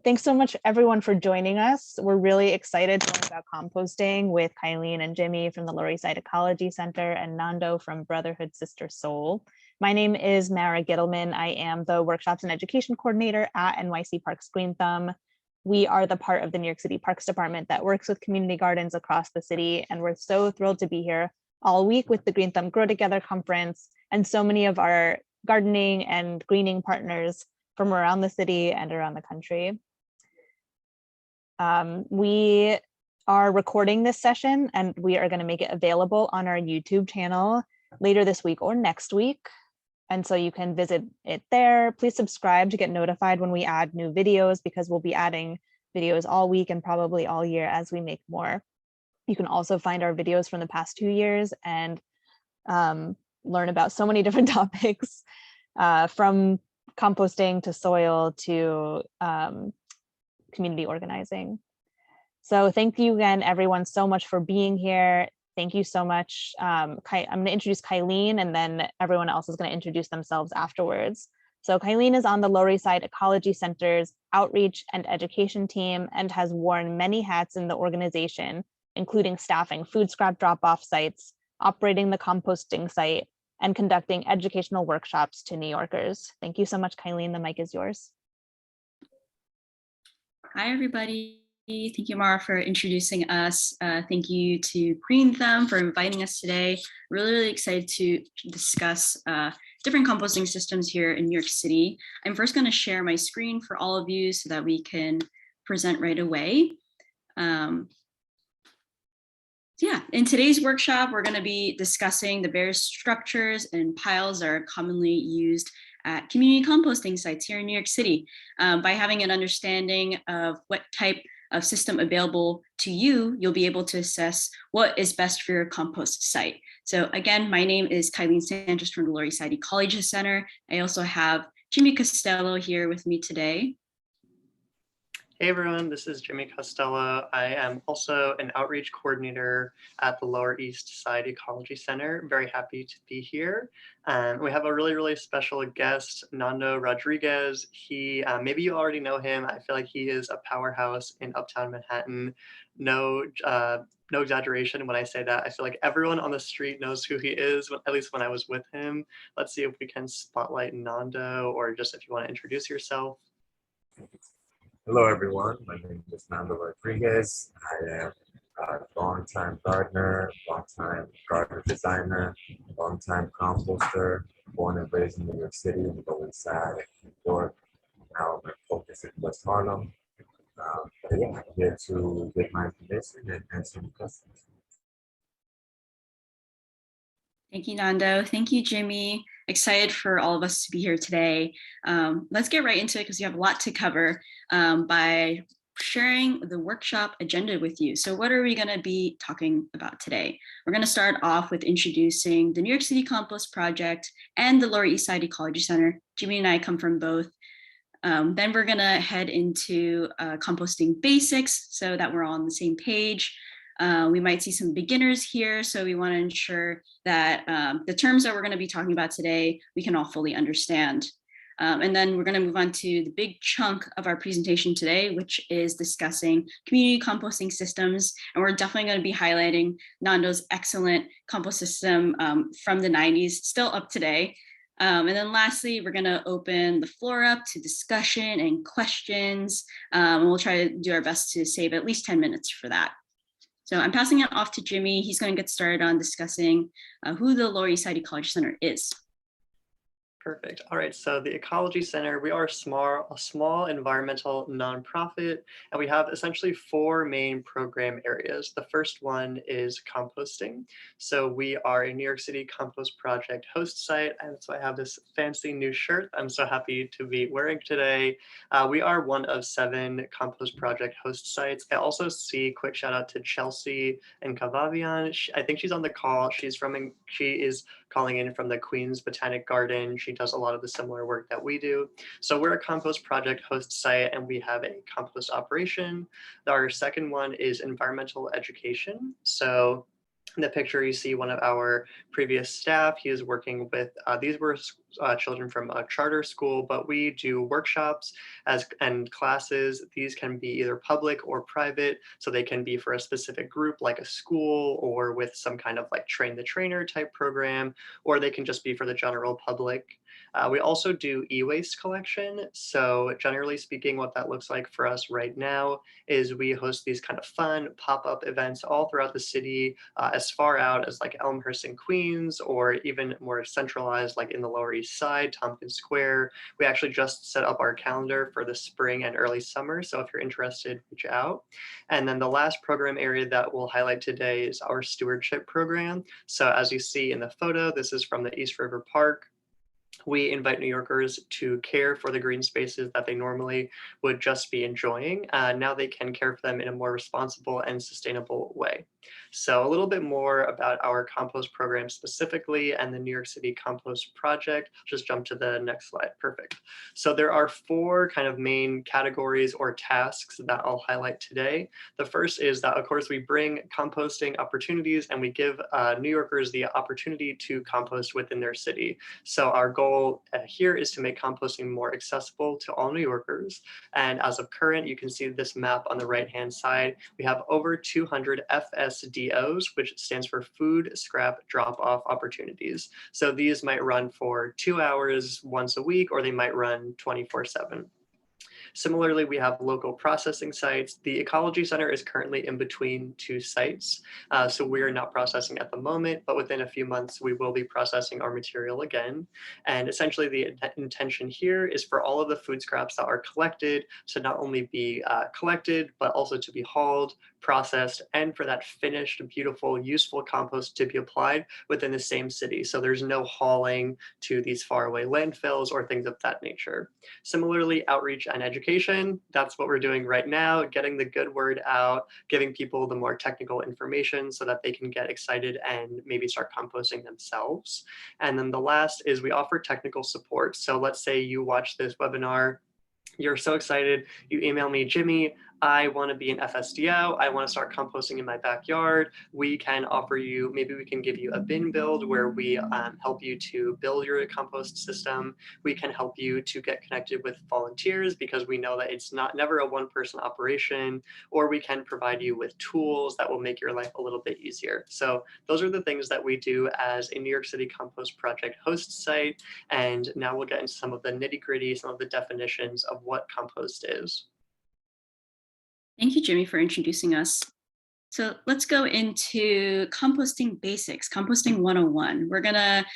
Thanks so much, everyone, for joining us. We're really excited to learn about composting with Kyleen and Jimmie from the Lower East Side Ecology Center and Nando from Brotherhood Sister Soul. My name is Mara Gittleman. I am the Workshops and Education Coordinator at NYC Parks GreenThumb. We are the part of the New York City Parks Department that works with community gardens across the city, and we're so thrilled to be here all week with the GreenThumb GrowTogether conference and so many of our gardening and greening partners from around the city and around the country. We are recording this session and we are going to make it available on our YouTube channel later this week or next week. And so you can visit it there. Please subscribe to get notified when we add new videos, because we'll be adding videos all week and probably all year as we make more. You can also find our videos from the past 2 years and learn about so many different topics, from composting to soil to community organizing. So thank you again, everyone, so much for being here. Thank you so much. I'm going to introduce Kyleen, and then everyone else is going to introduce themselves afterwards. So Kyleen is on the Lower East Side Ecology Center's outreach and education team and has worn many hats in the organization, including staffing food scrap drop-off sites, operating the composting site, and conducting educational workshops to New Yorkers. Thank you so much, Kyleen. The mic is yours. Hi, everybody. Thank you, Mara, for introducing us. Thank you to GreenThumb for inviting us today. Really excited to discuss different composting systems here in New York City. I'm first going to share my screen for all of you so that we can present right away. Yeah, in today's workshop, we're going to be discussing the various structures and piles that are commonly used at community composting sites here in New York City. By having an understanding of what type of system available to you, you'll be able to assess what is best for your compost site. So again, my name is Kyleen Sanchez from the Lower East Side Ecology Center. I also have Jimmie Costello here with me today. Hey everyone, this is Jimmie Costello. I am also an outreach coordinator at the Lower East Side Ecology Center. I'm very happy to be here. We have a really special guest, Nando Rodriguez. He, maybe you already know him. I feel like he is a powerhouse in Uptown Manhattan. No exaggeration when I say that. I feel like everyone on the street knows who he is, at least when I was with him. Let's see if we can spotlight Nando, or just if you want to introduce yourself. Hello, everyone. My name is Nando Rodriguez. I am a long-time gardener, long-time garden designer, long-time composter, born and raised in New York City, in the Lower East Side, New York. Now I'm focused in West Harlem. But yeah, I'm here to get my information and answer the questions. Thank you, Nando. Thank you, Jimmie. Excited for all of us to be here today. Let's get right into it because we have a lot to cover by sharing the workshop agenda with you. So what are we going to be talking about today? We're going to start off with introducing the New York City Compost Project and the Lower East Side Ecology Center. Jimmie and I come from both. Then we're going to head into Composting Basics so that we're all on the same page. We might see some beginners here, so we want to ensure that the terms that we're going to be talking about today, we can all fully understand. And then we're going to move on to the big chunk of our presentation today, which is discussing community composting systems. And we're definitely going to be highlighting Nando's excellent compost system from the 90s, still up today. And then lastly, we're going to open the floor up to discussion and questions. And we'll try to do our best to save at least 10 minutes for that. So I'm passing it off to Jimmie. He's going to get started on discussing who the Lower East Side Ecology Center is. Perfect. All right, so the Ecology Center, we are a small environmental nonprofit, and we have essentially 4 main program areas. The first one is composting. So we are a New York City Compost Project host site, and so I have this fancy new shirt I'm so happy to be wearing today. We are one of 7 Compost Project host sites. I also see, quick shout out to Chelsea and Kavavian. I think she's on the call. She is calling in from the Queens Botanic Garden. She does a lot of the similar work that we do. So we're a Compost Project host site, and we have a compost operation. Our second one is environmental education. So in the picture, you see one of our previous staff. He is working with, these were children from a charter school, but we do workshops and classes. These can be either public or private, so they can be for a specific group like a school or with some kind of like train the trainer type program, or they can just be for the general public. We also do e-waste collection. So generally speaking, what that looks like for us right now is we host these kind of fun pop-up events all throughout the city, as far out as like Elmhurst and Queens, or even more centralized like in the Lower East Side, Tompkins Square. We actually just set up our calendar for the spring and early summer. So if you're interested, reach out. And then the last program area that we'll highlight today is our stewardship program. So as you see in the photo, this is from the East River Park. We invite New Yorkers to care for the green spaces that they normally would just be enjoying. Now they can care for them in a more responsible and sustainable way. So a little bit more about our compost program specifically and the New York City Compost Project. Just jump to the next slide. Perfect. So there are 4 kind of main categories or tasks that I'll highlight today. The first is that, of course, we bring composting opportunities and we give New Yorkers the opportunity to compost within their city. So our goal here is to make composting more accessible to all New Yorkers. And as of current, you can see this map on the right-hand side. We have over 200 FSDOs, which stands for Food Scrap Drop-Off Opportunities. So these might run for 2 hours once a week, or they might run 24/7. Similarly, we have local processing sites. The Ecology Center is currently in between 2 sites, so we're not processing at the moment, but within a few months, we will be processing our material again. And essentially, the intention here is for all of the food scraps that are collected to not only be collected, but also to be hauled, processed, and for that finished, beautiful, useful compost to be applied within the same city. So there's no hauling to these faraway landfills or things of that nature. Similarly, outreach and education, that's what we're doing right now, getting the good word out, giving people the more technical information so that they can get excited and maybe start composting themselves. And then the last is we offer technical support. So let's say you watch this webinar, you're so excited, you email me, Jimmie, I want to be an FSDO. I want to start composting in my backyard. We can offer you, maybe we can give you a bin build where we help you to build your compost system. We can help you to get connected with volunteers because we know that it's never a one-person operation, or we can provide you with tools that will make your life a little bit easier. So those are the things that we do as a New York City Compost Project host site. And now we'll get into some of the nitty-gritty, some of the definitions of what compost is. Thank you, Jimmie, for introducing us. So let's go into composting basics, composting 101. We're gonna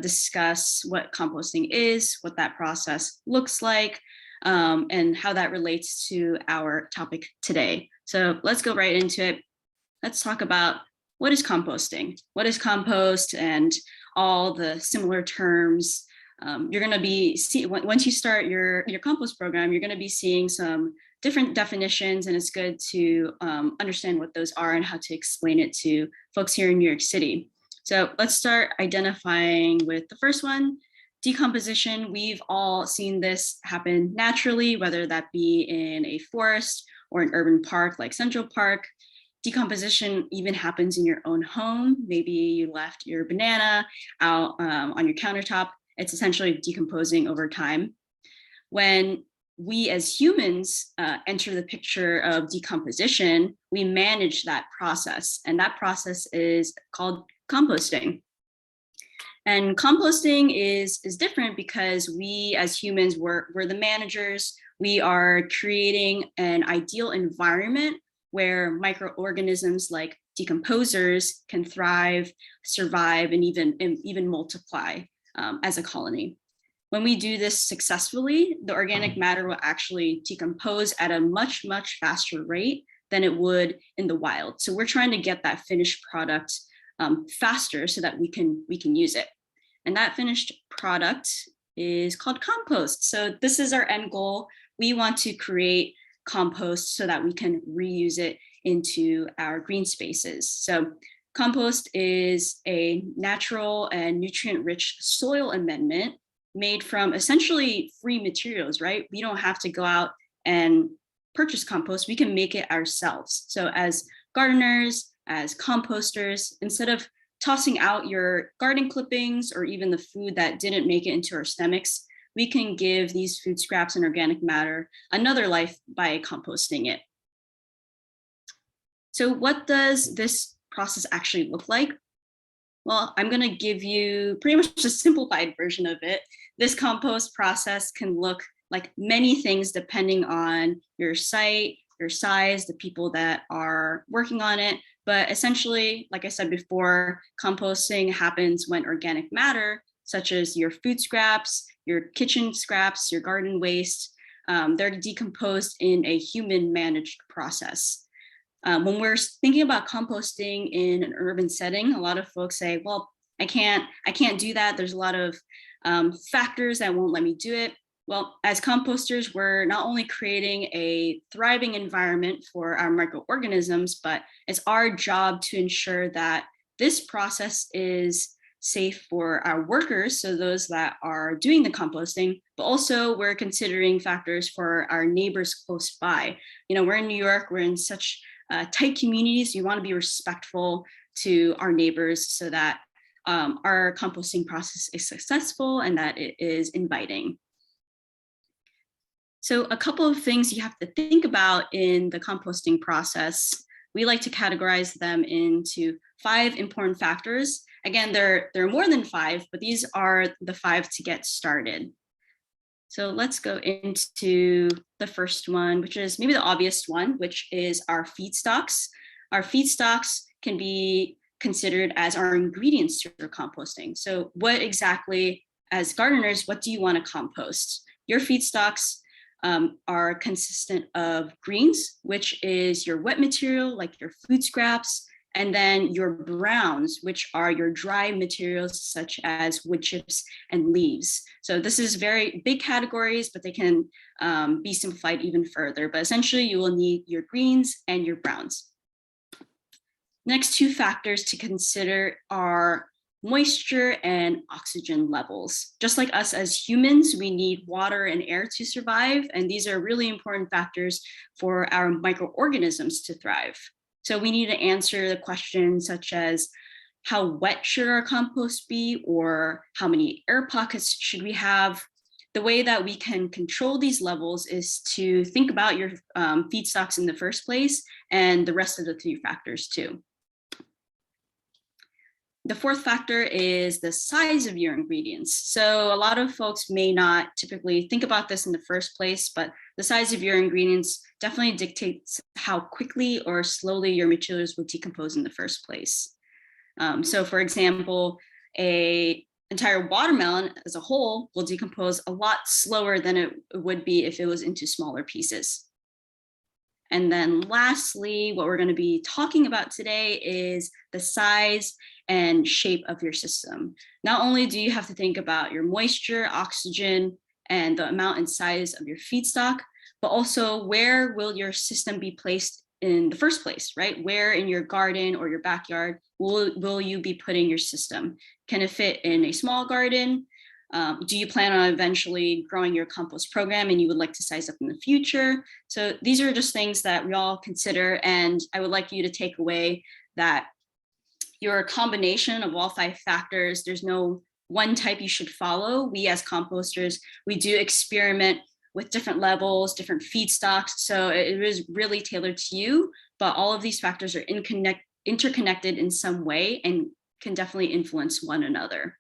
discuss what composting is, what that process looks like, and how that relates to our topic today. So let's go right into it. Let's talk about what is composting, what is compost, and all the similar terms. You're gonna be, once you start your compost program, you're gonna be seeing some different definitions, and it's good to understand what those are and how to explain it to folks here in New York City. So let's start identifying with the first one, decomposition. We've all seen this happen naturally, whether that be in a forest or an urban park like Central Park. Decomposition even happens in your own home. Maybe you left your banana out on your countertop. It's essentially decomposing over time. When we as humans enter the picture of decomposition, we manage that process, and that process is called composting. And composting is different because we as humans, we're the managers. We are creating an ideal environment where microorganisms like decomposers can thrive, survive, and even multiply as a colony. When we do this successfully, the organic matter will actually decompose at a much, much faster rate than it would in the wild. So we're trying to get that finished product faster so that we can use it. And that finished product is called compost. So this is our end goal. We want to create compost so that we can reuse it into our green spaces. So compost is a natural and nutrient-rich soil amendment made from essentially free materials, right? We don't have to go out and purchase compost. We can make it ourselves. So as gardeners, as composters, instead of tossing out your garden clippings or even the food that didn't make it into our stomachs, we can give these food scraps and organic matter another life by composting it. So what does this process actually look like? Well, I'm going to give you pretty much a simplified version of it. This compost process can look like many things depending on your site, your size, the people that are working on it. But essentially, like I said before, composting happens when organic matter, such as your food scraps, your kitchen scraps, your garden waste, they're decomposed in a human managed process. When we're thinking about composting in an urban setting, a lot of folks say, well, I can't do that. There's a lot of factors that won't let me do it. Well, as composters, we're not only creating a thriving environment for our microorganisms, but it's our job to ensure that this process is safe for our workers, so those that are doing the composting, but also we're considering factors for our neighbors close by. You know, we're in New York, we're in such tight communities. You want to be respectful to our neighbors so that our composting process is successful and that it is inviting. So a couple of things you have to think about in the composting process. We like to categorize them into 5 important factors. Again, there are more than 5, but these are the 5 to get started. So let's go into the first one, which is maybe the obvious one, which is our feedstocks. Our feedstocks can be considered as our ingredients for composting. So what exactly, as gardeners, what do you want to compost? Your feedstocks are consistent of greens, which is your wet material, like your food scraps, and then your browns, which are your dry materials, such as wood chips and leaves. So this is very big categories, but they can be simplified even further. But essentially, you will need your greens and your browns. Next 2 factors to consider are moisture and oxygen levels. Just like us as humans, we need water and air to survive, and these are really important factors for our microorganisms to thrive. So we need to answer the questions such as how wet should our compost be, or how many air pockets should we have? The way that we can control these levels is to think about your feedstocks in the first place and the rest of the 3 factors too. The 4th factor is the size of your ingredients. So a lot of folks may not typically think about this in the first place, but the size of your ingredients definitely dictates how quickly or slowly your materials will decompose in the first place. So for example, an entire watermelon as a whole will decompose a lot slower than it would be if it was into smaller pieces. And then lastly, what we're going to be talking about today is the size and shape of your system. Not only do you have to think about your moisture, oxygen, and the amount and size of your feedstock, but also where will your system be placed in the first place, right? Where in your garden or your backyard will you be putting your system? Can it fit in a small garden? Do you plan on eventually growing your compost program and you would like to size up in the future? So these are just things that we all consider, and I would like you to take away that you're a combination of all 5 factors. There's no one type you should follow. We as composters, we do experiment with different levels, different feedstocks. So it is really tailored to you, but all of these factors are interconnected in some way and can definitely influence one another.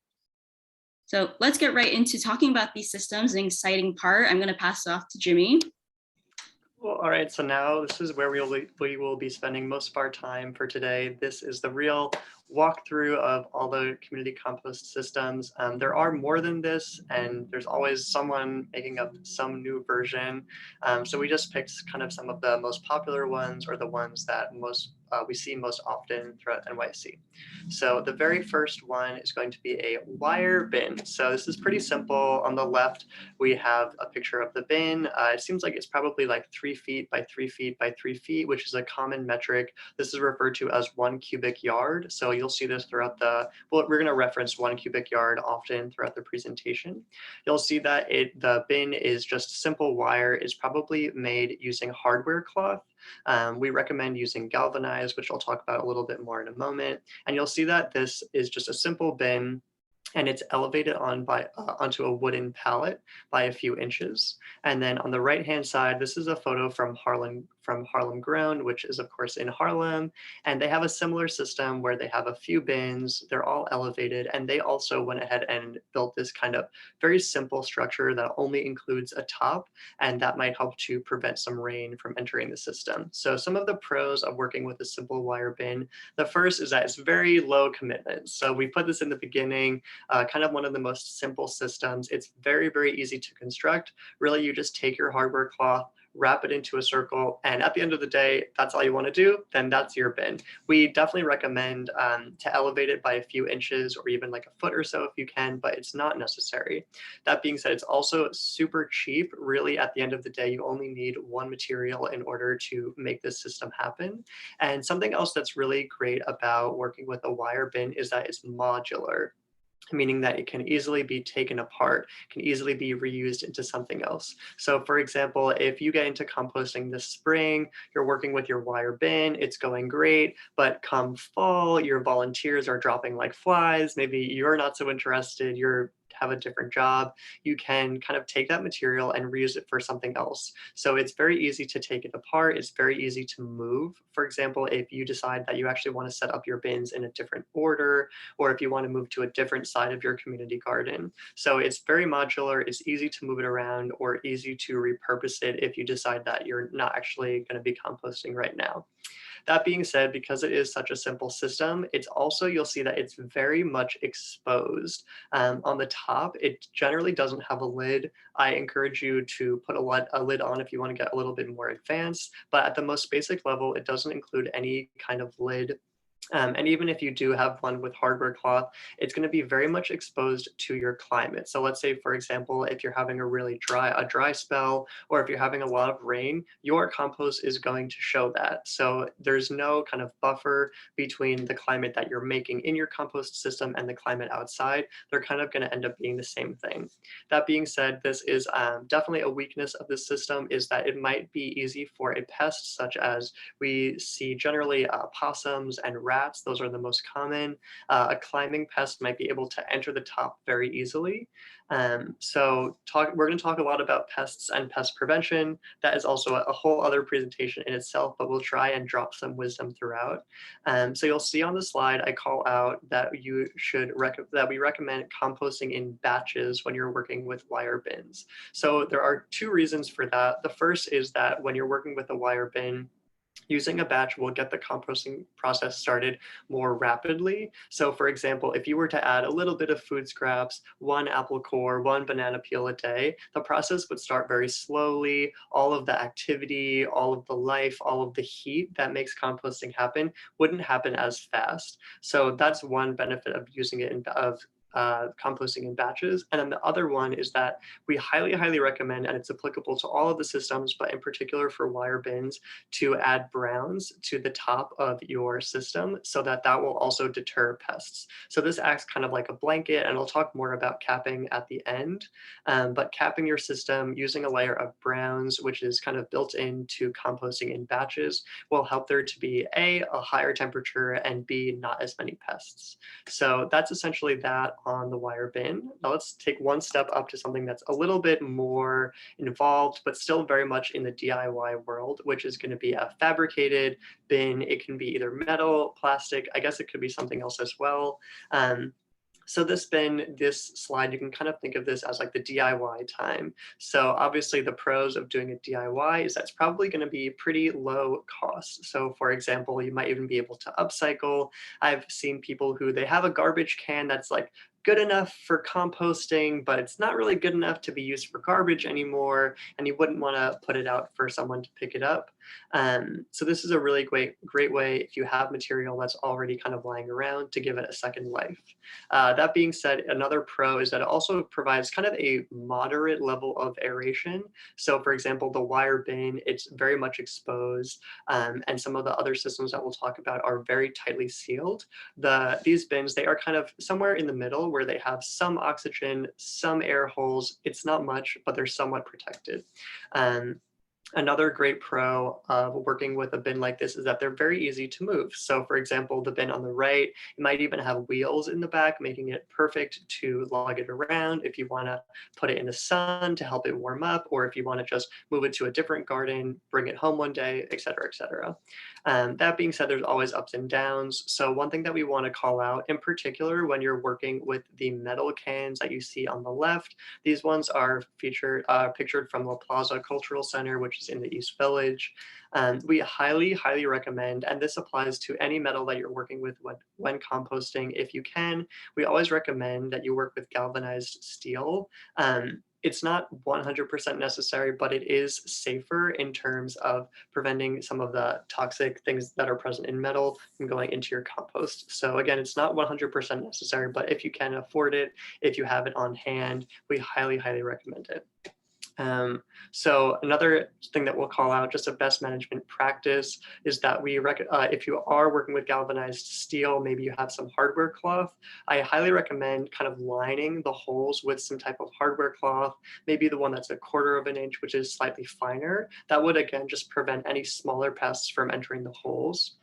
So let's get right into talking about these systems, an exciting part. I'm going to pass it off to Jimmie. Well, all right, so now this is where we will be spending most of our time for today. This is the real walkthrough of all the community compost systems. There are more than this, and there's always someone making up some new version. So we just picked kind of some of the most popular ones, or the ones that we see most often throughout NYC. So the very first one is going to be a wire bin. So this is pretty simple. On the left, we have a picture of the bin. It seems like it's probably like 3 feet by 3 feet by 3 feet, which is a common metric. This is referred to as 1 cubic yard. So you'll see this throughout we're going to reference 1 cubic yard often throughout the presentation. You'll see that the bin is just simple wire. It's probably made using hardware cloth. We recommend using galvanized, which I'll talk about a little bit more in a moment. And you'll see that this is just a simple bin, and it's elevated onto a wooden pallet by a few inches. And then on the right-hand side, this is a photo from Harlem Grown, which is of course in Harlem. And they have a similar system where they have a few bins, they're all elevated, and they also went ahead and built this kind of very simple structure that only includes a top, and that might help to prevent some rain from entering the system. So some of the pros of working with a simple wire bin, the first is that it's very low commitment. So we put this in the beginning, kind of one of the most simple systems. It's very, very easy to construct. Really, you just take your hardware cloth, wrap it into a circle, and at the end of the day, that's all you want to do, then that's your bin. We definitely recommend to elevate it by a few inches or even like a foot or so if you can, but it's not necessary. That being said, it's also super cheap. Really, at the end of the day, you only need one material in order to make this system happen. And something else that's really great about working with a wire bin is that it's modular, meaning that it can easily be taken apart, can easily be reused into something else. So for example, if you get into composting this spring, you're working with your wire bin, it's going great, but come fall, your volunteers are dropping like flies, maybe you're not so interested, you have a different job, you can kind of take that material and reuse it for something else. So it's very easy to take it apart. It's very easy to move. For example, if you decide that you actually want to set up your bins in a different order, or if you want to move to a different side of your community garden. So it's very modular. It's easy to move it around or easy to repurpose it if you decide that you're not actually going to be composting right now. That being said, because it is such a simple system, it's also, you'll see that it's very much exposed. On the top, it generally doesn't have a lid. I encourage you to put a lid on if you want to get a little bit more advanced, but at the most basic level, it doesn't include any kind of lid. And even if you do have one with hardware cloth, it's going to be very much exposed to your climate. So let's say, for example, if you're having a dry spell, or if you're having a lot of rain, your compost is going to show that. So there's no kind of buffer between the climate that you're making in your compost system and the climate outside. They're kind of going to end up being the same thing. That being said, this is definitely a weakness of this system, is that it might be easy for a pest such as we see generally possums and rats. Those are the most common. A climbing pest might be able to enter the top very easily. We're going to talk a lot about pests and pest prevention. That is also a whole other presentation in itself, but we'll try and drop some wisdom throughout. So you'll see on the slide, I call out that we recommend composting in batches when you're working with wire bins. So there are two reasons for that. The first is that when you're working with a wire bin, using a batch will get the composting process started more rapidly. So for example, if you were to add a little bit of food scraps, 1 apple core, 1 banana peel a day, the process would start very slowly. All of the activity, all of the life, all of the heat that makes composting happen wouldn't happen as fast. So that's one benefit of using it composting in batches. And then the other one is that we highly, highly recommend, and it's applicable to all of the systems, but in particular for wire bins, to add browns to the top of your system so that will also deter pests. So this acts kind of like a blanket, and I'll talk more about capping at the end, but capping your system using a layer of browns, which is kind of built into composting in batches, will help there to be a higher temperature, and B, not as many pests. So that's essentially that on the wire bin. Now let's take one step up to something that's a little bit more involved, but still very much in the DIY world, which is going to be a fabricated bin. It can be either metal, plastic, I guess it could be something else as well. So this slide, you can kind of think of this as like the DIY time. So obviously the pros of doing a DIY is that's probably going to be pretty low cost. So for example, you might even be able to upcycle. I've seen people who they have a garbage can that's like good enough for composting, but it's not really good enough to be used for garbage anymore, and you wouldn't want to put it out for someone to pick it up. So this is a really great way if you have material that's already kind of lying around to give it a second life. That being said, another pro is that it also provides kind of a moderate level of aeration. So for example, the wire bin, it's very much exposed, and some of the other systems that we'll talk about are very tightly sealed. These bins, they are kind of somewhere in the middle where they have some oxygen, some air holes. It's not much, but they're somewhat protected. Another great pro of working with a bin like this is that they're very easy to move. So for example, the bin on the right, it might even have wheels in the back, making it perfect to lug it around if you want to put it in the sun to help it warm up, or if you want to just move it to a different garden, bring it home one day, et cetera, et cetera. That being said, there's always ups and downs. So one thing that we want to call out in particular when you're working with the metal cans that you see on the left, these ones are pictured from La Plaza Cultural Center, which is in the East Village. We highly recommend, and this applies to any metal that you're working with when composting, if you can, we always recommend that you work with galvanized steel. It's not 100% necessary, but it is safer in terms of preventing some of the toxic things that are present in metal from going into your compost. So again, it's not 100% necessary, but if you can afford it, if you have it on hand, we highly recommend it. So another thing that we'll call out, just a best management practice, is that if you are working with galvanized steel, maybe you have some hardware cloth, I highly recommend kind of lining the holes with some type of hardware cloth, maybe the one that's 1/4 of an inch, which is slightly finer. That would, again, just prevent any smaller pests from entering the holes.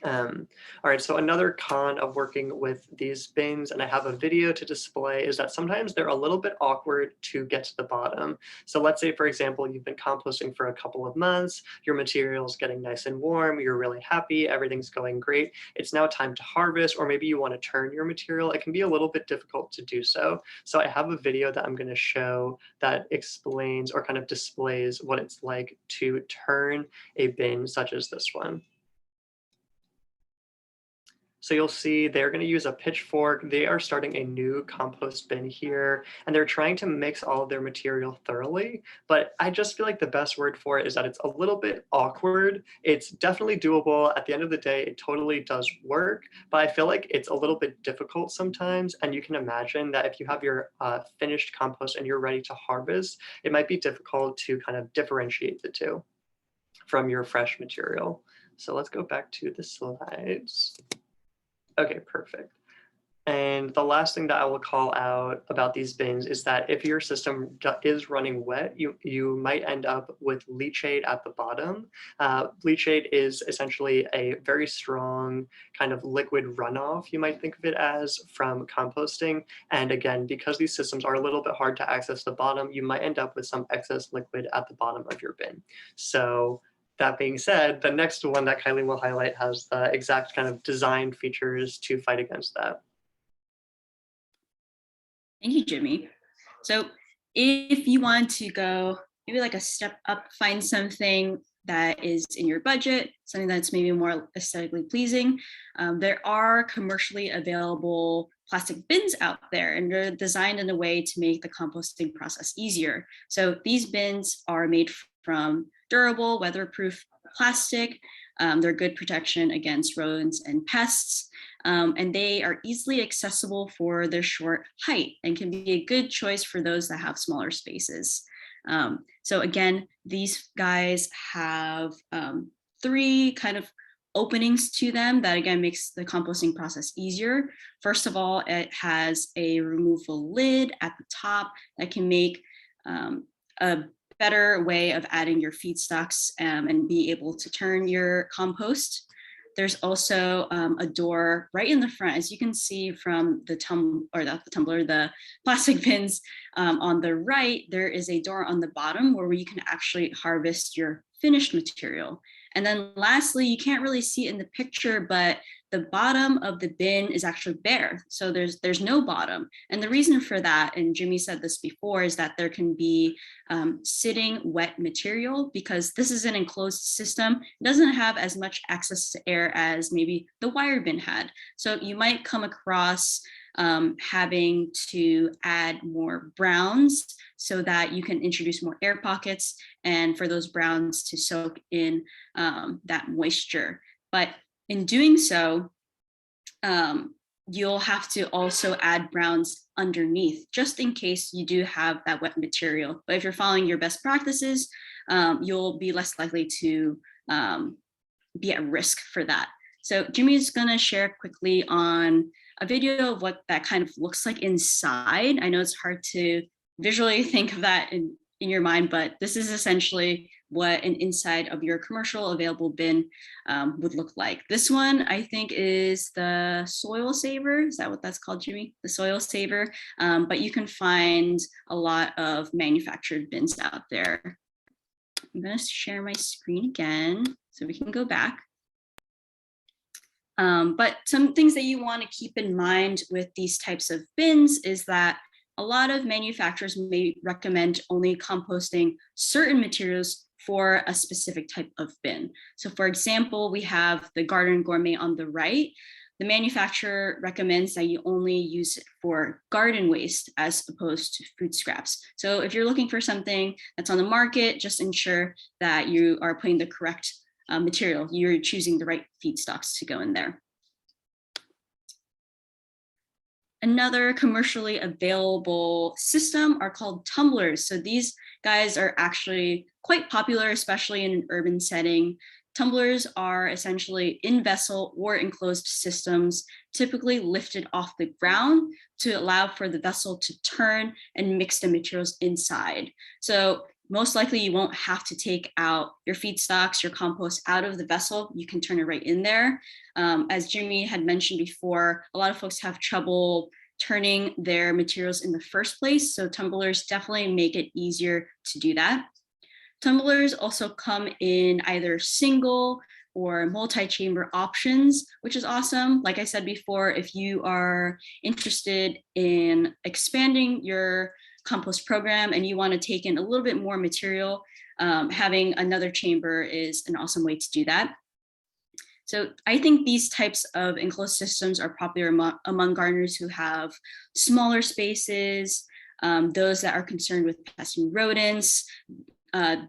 All right, so another con of working with these bins, and I have a video to display, is that sometimes they're a little bit awkward to get to the bottom. So let's say, for example, you've been composting for a couple of months, your material is getting nice and warm, you're really happy, everything's going great. It's now time to harvest, or maybe you want to turn your material. It can be a little bit difficult to do so. So I have a video that I'm going to show that explains or kind of displays what it's like to turn a bin such as this one. So you'll see they're going to use a pitchfork. They are starting a new compost bin here, and they're trying to mix all of their material thoroughly. But I just feel like the best word for it is that it's a little bit awkward. It's definitely doable. At the end of the day, it totally does work, but I feel like it's a little bit difficult sometimes. And you can imagine that if you have your finished compost and you're ready to harvest, it might be difficult to kind of differentiate the two from your fresh material. So let's go back to the slides. Okay, perfect. And the last thing that I will call out about these bins is that if your system is running wet, you might end up with leachate at the bottom. Leachate is essentially a very strong kind of liquid runoff, you might think of it as, from composting. And again, because these systems are a little bit hard to access the bottom, you might end up with some excess liquid at the bottom of your bin. So that being said, the next one that Kyleen will highlight has the exact kind of design features to fight against that. Thank you, Jimmie. So if you want to go maybe like a step up, find something that is in your budget, something that's maybe more aesthetically pleasing, there are commercially available plastic bins out there, and they're designed in a way to make the composting process easier. So these bins are made from durable, weatherproof plastic. They're good protection against rodents and pests, and they are easily accessible for their short height and can be a good choice for those that have smaller spaces. So again, these guys have 3 kind of openings to them that again makes the composting process easier. First of all, it has a removable lid at the top that can make a better way of adding your feedstocks and be able to turn your compost. There's also a door right in the front, as you can see from the the plastic bins on the right. There is a door on the bottom where you can actually harvest your finished material. And then lastly, you can't really see it in the picture, but the bottom of the bin is actually bare. So there's no bottom. And the reason for that, and Jimmie said this before, is that there can be sitting wet material because this is an enclosed system. It doesn't have as much access to air as maybe the wire bin had. So you might come across having to add more browns so that you can introduce more air pockets and for those browns to soak in that moisture. But in doing so, you'll have to also add browns underneath, just in case you do have that wet material. But if you're following your best practices, you'll be less likely to be at risk for that. So Jimmie is gonna share quickly on a video of what that kind of looks like inside. I know it's hard to visually think of that in your mind, but this is essentially what an inside of your commercial available bin would look like. This one, I think, is the soil saver. Is that what that's called, Jimmie? The soil saver. But you can find a lot of manufactured bins out there. I'm going to share my screen again so we can go back. But some things that you want to keep in mind with these types of bins is that a lot of manufacturers may recommend only composting certain materials for a specific type of bin. So for example, we have the Garden Gourmet on the right. The manufacturer recommends that you only use it for garden waste as opposed to food scraps. So if you're looking for something that's on the market, just ensure that you are putting the correct material. You're choosing the right feedstocks to go in there. Another commercially available system are called tumblers. So these guys are actually quite popular, especially in an urban setting. Tumblers are essentially in-vessel or enclosed systems, typically lifted off the ground to allow for the vessel to turn and mix the materials inside. So most likely you won't have to take out your feedstocks, your compost out of the vessel. You can turn it right in there. As Jimmie had mentioned before, a lot of folks have trouble turning their materials in the first place. So tumblers definitely make it easier to do that. Tumblers also come in either single or multi-chamber options, which is awesome. Like I said before, if you are interested in expanding your compost program and you want to take in a little bit more material, having another chamber is an awesome way to do that. So I think these types of enclosed systems are popular among gardeners who have smaller spaces, those that are concerned with pests and rodents.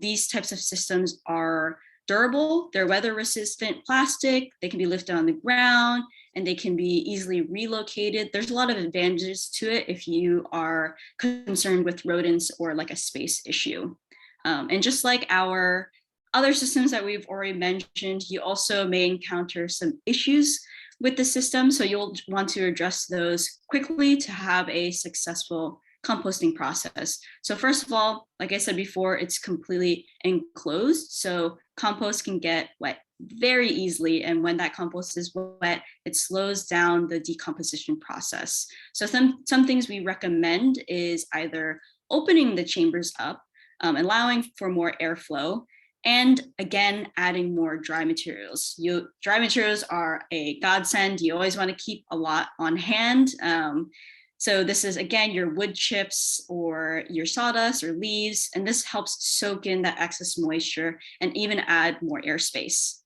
These types of systems are durable, they're weather resistant plastic, they can be lifted on the ground, and they can be easily relocated. There's a lot of advantages to it if you are concerned with rodents or like a space issue. And just like our other systems that we've already mentioned, you also may encounter some issues with the system. So you'll want to address those quickly to have a successful composting process. So first of all, like I said before, it's completely enclosed. So compost can get wet very easily. And when that compost is wet, it slows down the decomposition process. So some things we recommend is either opening the chambers up, allowing for more airflow, and again, adding more dry materials. Dry materials are a godsend. You always want to keep a lot on hand. So this is, again, your wood chips or your sawdust or leaves, and this helps soak in that excess moisture and even add more airspace.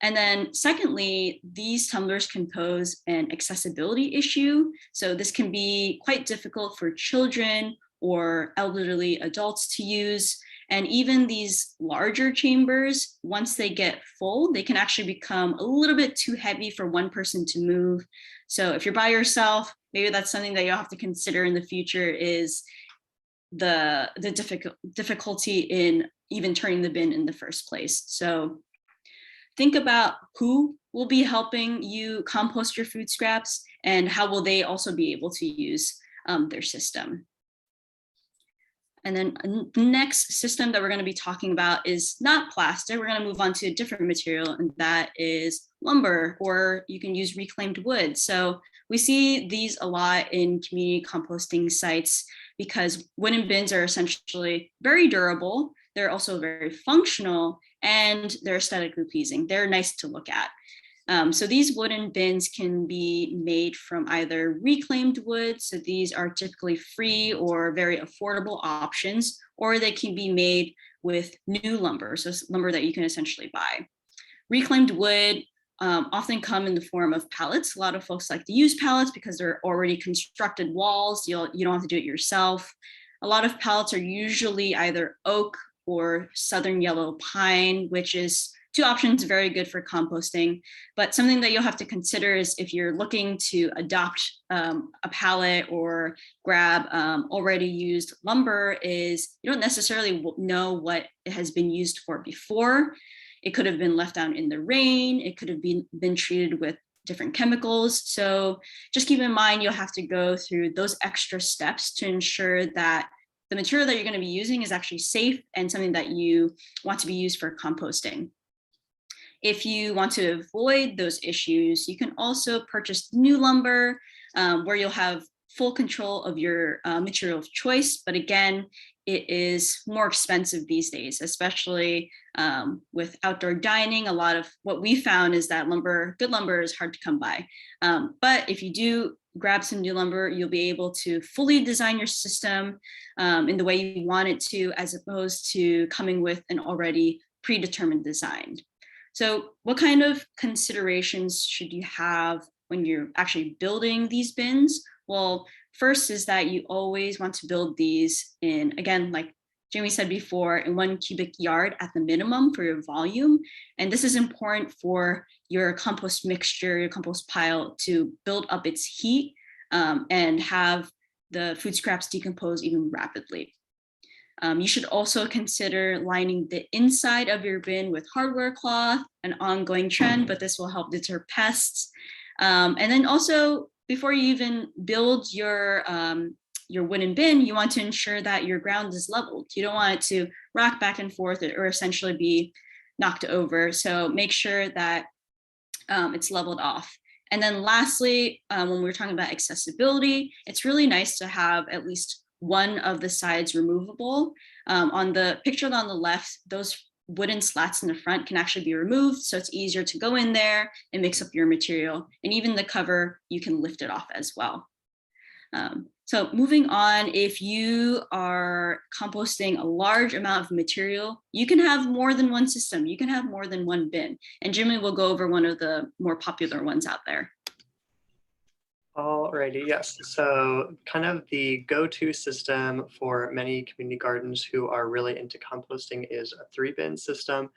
And then secondly, these tumblers can pose an accessibility issue. So this can be quite difficult for children or elderly adults to use. And even these larger chambers, once they get full, they can actually become a little bit too heavy for one person to move. So if you're by yourself, maybe that's something that you'll have to consider in the future, is the difficulty in even turning the bin in the first place. So think about who will be helping you compost your food scraps and how will they also be able to use their system. And then the next system that we're going to be talking about is not plastic. We're going to move on to a different material, and that is lumber, or you can use reclaimed wood. So we see these a lot in community composting sites because wooden bins are essentially very durable. They're also very functional, and they're aesthetically pleasing. They're nice to look at. So these wooden bins can be made from either reclaimed wood, so these are typically free or very affordable options, or they can be made with new lumber, so lumber that you can essentially buy. Reclaimed wood often come in the form of pallets. A lot of folks like to use pallets because they're already constructed walls. You don't have to do it yourself. A lot of pallets are usually either oak or southern yellow pine, which is two options very good for composting. But something that you'll have to consider is if you're looking to adopt a pallet or grab already used lumber, is you don't necessarily know what it has been used for before. It could have been left down in the rain. It could have been treated with different chemicals. So just keep in mind, you'll have to go through those extra steps to ensure that the material that you're going to be using is actually safe and something that you want to be used for composting. If you want to avoid those issues, you can also purchase new lumber where you'll have full control of your material of choice. But again, it is more expensive these days, especially with outdoor dining. A lot of what we found is that good lumber is hard to come by. But if you do grab some new lumber, you'll be able to fully design your system in the way you want it to, as opposed to coming with an already predetermined design. So what kind of considerations should you have when you're actually building these bins? Well, first is that you always want to build these in, again, like Jimmie said before, in 1 cubic yard at the minimum for your volume. And this is important for your compost mixture, your compost pile, to build up its heat and have the food scraps decompose even rapidly. You should also consider lining the inside of your bin with hardware cloth, an ongoing trend, but this will help deter pests. And then also, before you even build your wooden bin, you want to ensure that your ground is leveled. You don't want it to rock back and forth or essentially be knocked over. So make sure that it's leveled off. And then lastly, when we're talking about accessibility, it's really nice to have at least one of the sides removable. On the picture on the left, those wooden slats in the front can actually be removed, so it's easier to go in there and mix up your material. And even the cover, you can lift it off as well. So moving on, if you are composting a large amount of material, you can have more than one system. You can have more than one bin. And Jimmie will go over one of the more popular ones out there. Alrighty, yes. So kind of the go-to system for many community gardens who are really into composting is a 3-bin system.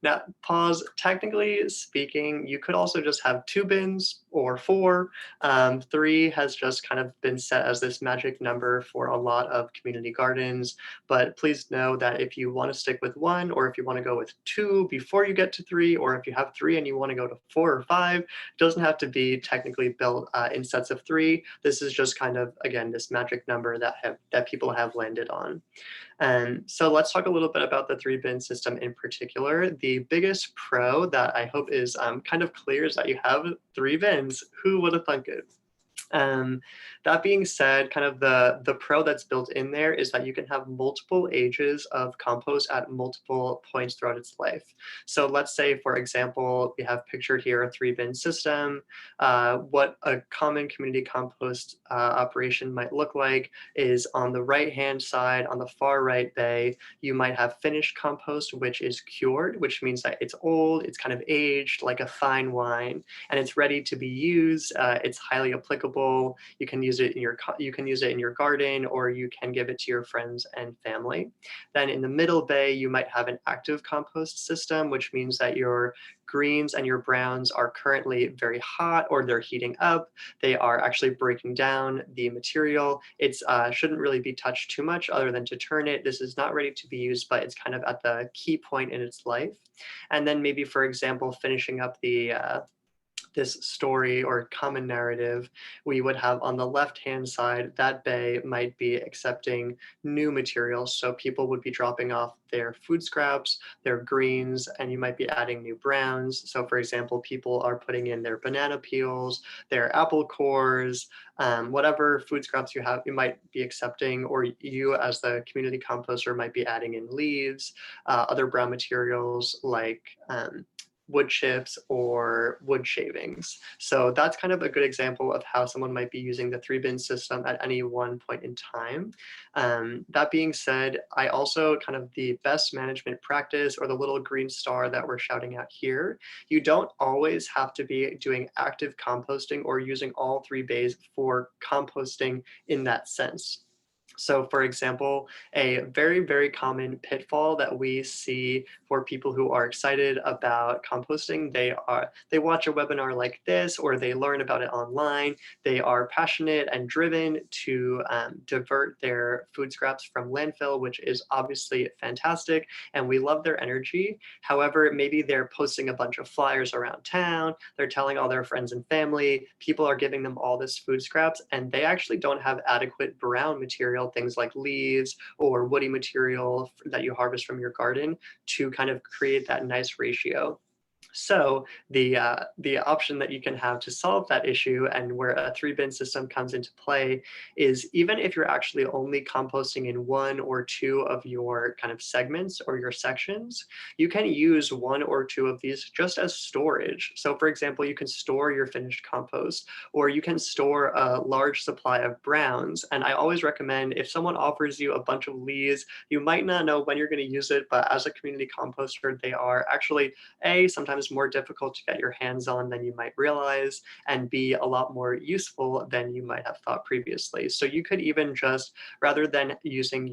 Now, pause, technically speaking, you could also just have 2 bins or 4. 3 has just kind of been set as this magic number for a lot of community gardens, but please know that if you want to stick with 1, or if you want to go with 2 before you get to 3, or if you have 3 and you want to go to 4 or 5, it doesn't have to be technically built in sets of 3. This is just kind of, again, this magic number that people have landed on. And so let's talk a little bit about the 3-bin system in particular. The biggest pro that I hope is kind of clear is that you have 3 bins. Who would have thunk it? That being said, kind of the pro that's built in there is that you can have multiple ages of compost at multiple points throughout its life. So let's say, for example, we have pictured here a 3-bin system. What a common community compost operation might look like is on the right-hand side, on the far right bay, you might have finished compost, which is cured, which means that it's old, it's kind of aged like a fine wine, and it's ready to be used. It's highly applicable. You can use it in your garden, or you can give it to your friends and family. Then in the middle bay, you might have an active compost system, which means that your greens and your browns are currently very hot, or they're heating up. They are actually breaking down the material. It shouldn't really be touched too much other than to turn it. This is not ready to be used, but it's kind of at the key point in its life. And then maybe, for example, finishing up this story or common narrative, we would have on the left-hand side, that bay might be accepting new materials. So people would be dropping off their food scraps, their greens, and you might be adding new browns. So for example, people are putting in their banana peels, their apple cores, whatever food scraps you have, you might be accepting, or you as the community composter might be adding in leaves, other brown materials like wood chips or wood shavings. So that's kind of a good example of how someone might be using the 3-bin system at any one point in time. That being said, I also kind of the best management practice, or the little green star that we're shouting out here, you don't always have to be doing active composting or using all 3 bays for composting in that sense. So for example, a very, very common pitfall that we see for people who are excited about composting, they watch a webinar like this, or they learn about it online. They are passionate and driven to divert their food scraps from landfill, which is obviously fantastic, and we love their energy. However, maybe they're posting a bunch of flyers around town, they're telling all their friends and family, people are giving them all this food scraps, and they actually don't have adequate brown material, things like leaves or woody material that you harvest from your garden, to kind of create that nice ratio. So the option that you can have to solve that issue, and where a 3-bin system comes into play, is even if you're actually only composting in 1 or 2 of your kind of segments or your sections, you can use 1 or 2 of these just as storage. So for example, you can store your finished compost, or you can store a large supply of browns. And I always recommend, if someone offers you a bunch of leaves, you might not know when you're going to use it, but as a community composter, they are actually sometimes more difficult to get your hands on than you might realize, and B, a lot more useful than you might have thought previously. So you could even just, rather than using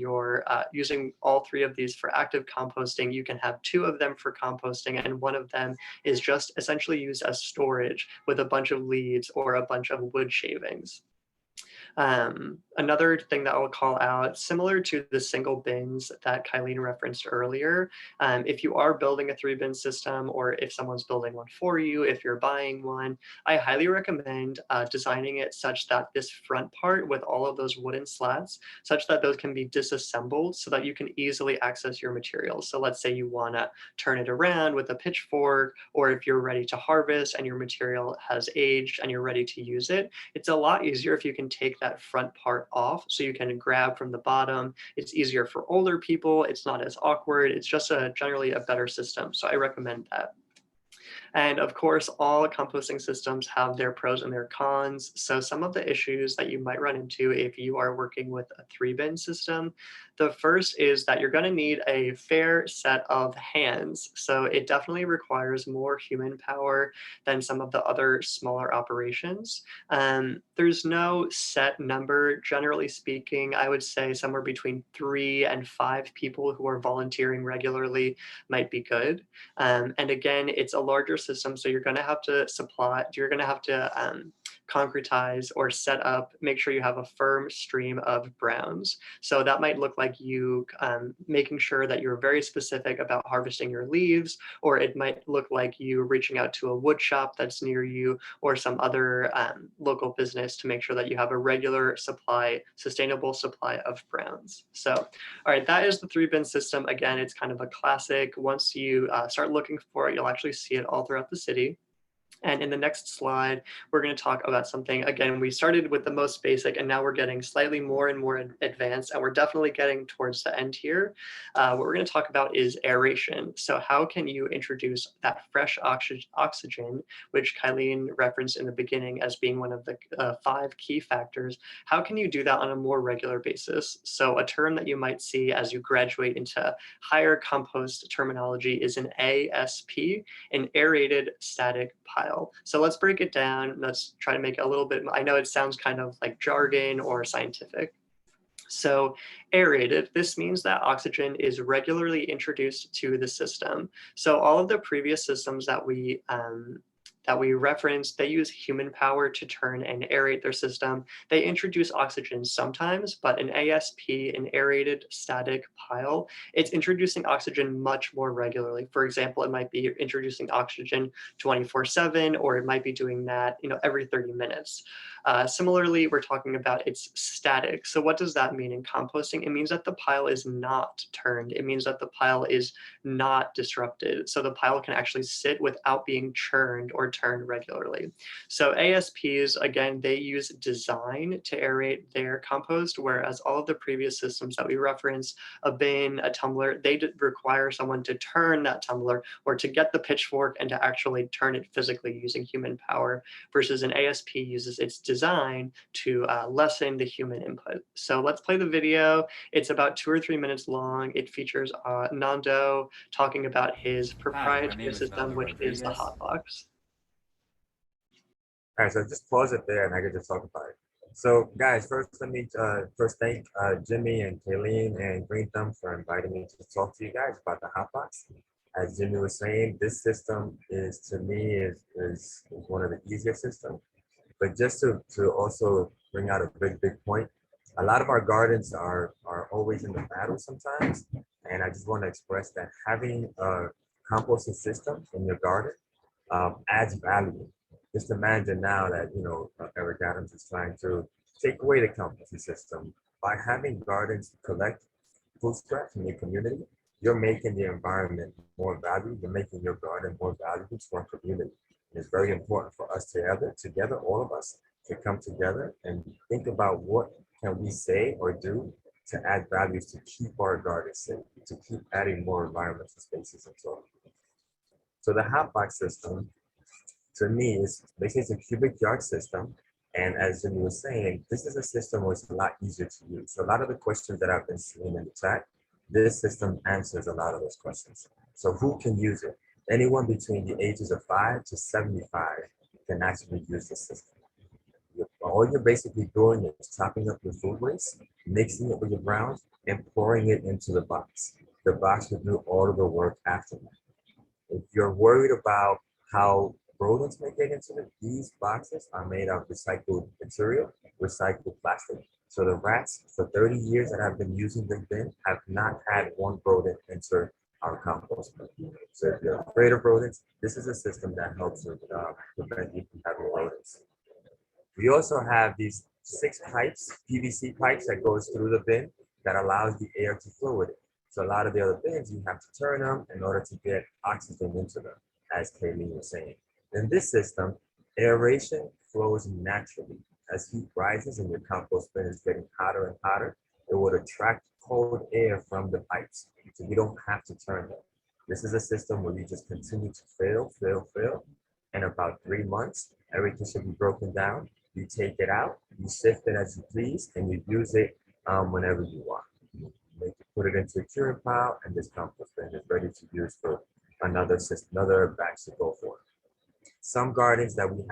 using all 3 of these for active composting, you can have 2 of them for composting, and 1 of them is just essentially used as storage with a bunch of leaves or a bunch of wood shavings. Another thing that I'll call out, similar to the single bins that Kyleen referenced earlier, if you are building a 3-bin system, or if someone's building one for you, if you're buying one, I highly recommend designing it such that this front part with all of those wooden slats, such that those can be disassembled so that you can easily access your materials. So let's say you want to turn it around with a pitchfork, or if you're ready to harvest and your material has aged and you're ready to use it, it's a lot easier if you can take that front part off so you can grab from the bottom. It's easier for older people. It's not as awkward. It's just generally a better system. So I recommend that. And of course, all composting systems have their pros and their cons. So some of the issues that you might run into if you are working with a 3-bin system, the first is that you're going to need a fair set of hands. So it definitely requires more human power than some of the other smaller operations. There's no set number. Generally speaking, I would say somewhere between 3 and 5 people who are volunteering regularly might be good. And again, it's a larger system, so you're going to have to concretize or set up, make sure you have a firm stream of browns. So that might look like you making sure that you're very specific about harvesting your leaves, or it might look like you reaching out to a wood shop that's near you, or some other local business, to make sure that you have a regular supply, sustainable supply of browns. So, all right, that is the 3-bin system. Again, it's kind of a classic. Once you start looking for it, you'll actually see it all throughout the city. And in the next slide, we're going to talk about something. Again, we started with the most basic, and now we're getting slightly more and more advanced, and we're definitely getting towards the end here. What we're going to talk about is aeration. So how can you introduce that fresh oxygen, which Kyleen referenced in the beginning as being one of the 5 key factors? How can you do that on a more regular basis? So a term that you might see as you graduate into higher compost terminology is an ASP, an aerated static pile. So let's break it down. Let's try to make it a little bit, I know it sounds kind of like jargon or scientific. So aerated, this means that oxygen is regularly introduced to the system. So all of the previous systems that we referenced, they use human power to turn and aerate their system. They introduce oxygen sometimes, but an ASP, an aerated static pile, it's introducing oxygen much more regularly. For example, it might be introducing oxygen 24/7, or it might be doing that, every 30 minutes. Similarly, we're talking about it's static. So what does that mean in composting? It means that the pile is not turned. It means that the pile is not disrupted. So the pile can actually sit without being churned or return regularly. So ASPs, again, they use design to aerate their compost, whereas all of the previous systems that we referenced, a bin, a tumbler, they require someone to turn that tumbler or to get the pitchfork and to actually turn it physically using human power, versus an ASP uses its design to lessen the human input. So let's play the video. It's about 2 or 3 minutes long. It features Nando talking about his proprietary system, which is the hot box. All right, so just pause it there and I can just talk about it. So guys, first let me first thank Jimmie and Kyleen and GreenThumb for inviting me to talk to you guys about the hotbox. As Jimmie was saying, this system is, to me, is one of the easier systems. But just to also bring out a big point, a lot of our gardens are always in the battle sometimes. And I just want to express that having a composting system in your garden adds value. Just imagine now that, you know, Eric Adams is trying to take away the composting system. By having gardens collect food scraps in your community, you're making the environment more valuable. You're making your garden more valuable to our community. And it's very important for us together, all of us, to come together and think about what can we say or do to add values to keep our gardens safe, to keep adding more environmental spaces and so on. So the hotbox system, to me, is basically it's a cubic yard system. And as Jimmie was saying, this is a system where it's a lot easier to use. So a lot of the questions that I've been seeing in the chat, this system answers a lot of those questions. So who can use it? Anyone between the ages of 5 to 75 can actually use the system. All you're basically doing is chopping up your food waste, mixing it with your browns, and pouring it into the box. The box will do all of the work after that. If you're worried about how rodents may get into it, these boxes are made of recycled material, recycled plastic. So the rats, for 30 years that I've been using this bin, have not had one rodent enter our compost bin. So if you're afraid of rodents, this is a system that helps with prevent you from having rodents. We also have these 6 pipes, PVC pipes that goes through the bin that allows the air to flow with it. So a lot of the other bins, you have to turn them in order to get oxygen into them, as Kyleen was saying. In this system, aeration flows naturally. As heat rises and your compost bin is getting hotter and hotter, it would attract cold air from the pipes. So you don't have to turn them. This is a system where you just continue to fill. In about 3 months, everything should be broken down. You take it out, you sift it as you please, and you use it whenever you want. You put it into a curing pile, and this compost bin is ready to use for another batch to go for. Some gardens that we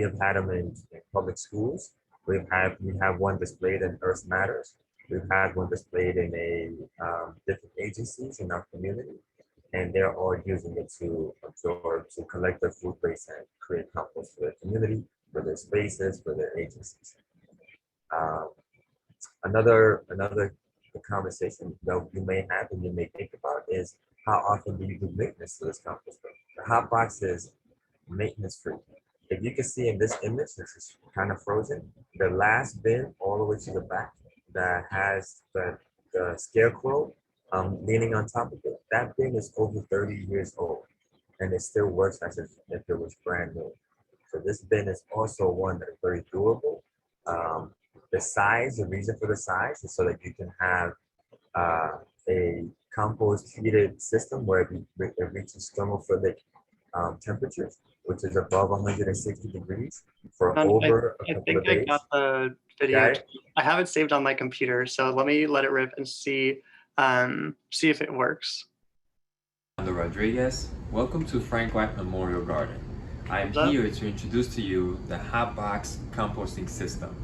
have had them in public schools. We have one displayed in Earth Matters. We've had one displayed in different agencies in our community, and they're all using it to absorb, to collect their food waste and create compost for their community, for their spaces, for their agencies. Another conversation that you may have and you may think about is how often do you do maintenance to this compost bin? The hot box is maintenance free. If you can see in this image, this is kind of frozen. The last bin all the way to the back that has the scarecrow leaning on top of it, that bin is over 30 years old and it still works as if it was brand new. So this bin is also one that is very durable. The reason for the size is so that you can have a compost heated system where it reaches thermophilic temperatures, which is above 160 degrees for over a couple of days. I got the video. I have it saved on my computer, so let it rip and see if it works. Nando Rodriguez, welcome to Frank White Memorial Garden. I am here to introduce to you the Hotbox composting system.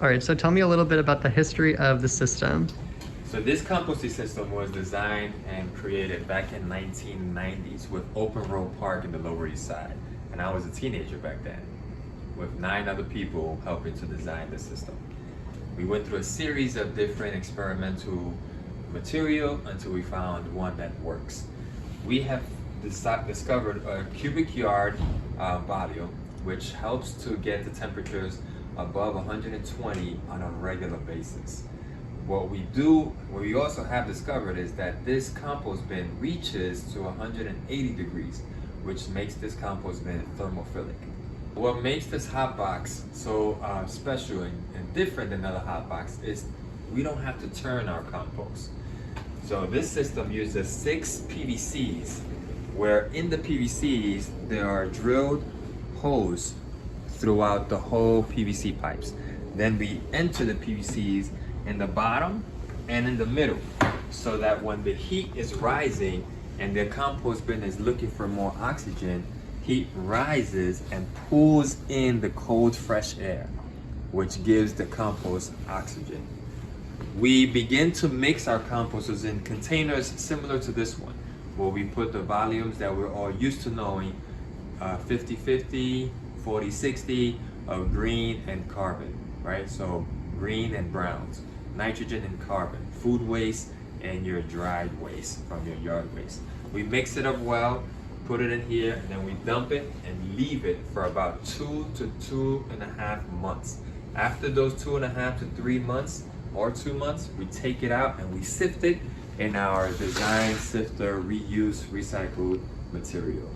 All right, so tell me a little bit about the history of the system. So this composting system was designed and created back in 1990s with Open Road Park in the Lower East Side. And I was a teenager back then, with 9 other people helping to design the system. We went through a series of different experimental material until we found one that works. We have discovered a cubic yard volume, which helps to get the temperatures above 120 on a regular basis. What we also have discovered is that this compost bin reaches to 180 degrees, which makes this compost bin thermophilic. What makes this hot box so special and different than other hot box is we don't have to turn our compost. So this system uses 6 PVCs, where in the PVCs there are drilled holes throughout the whole PVC pipes. Then we enter the PVCs in the bottom and in the middle, so that when the heat is rising and the compost bin is looking for more oxygen, heat rises and pulls in the cold, fresh air, which gives the compost oxygen. We begin to mix our composters in containers similar to this one, where we put the volumes that we're all used to knowing, 50-50, 40-60 of green and carbon, right? So green and browns, nitrogen and carbon, food waste, and your dried waste from your yard waste. We mix it up well, put it in here, and then we dump it and leave it for about 2 to 2.5 months. After those 2.5 to 3 months or 2 months, we take it out and we sift it in our design sifter reuse recycled material.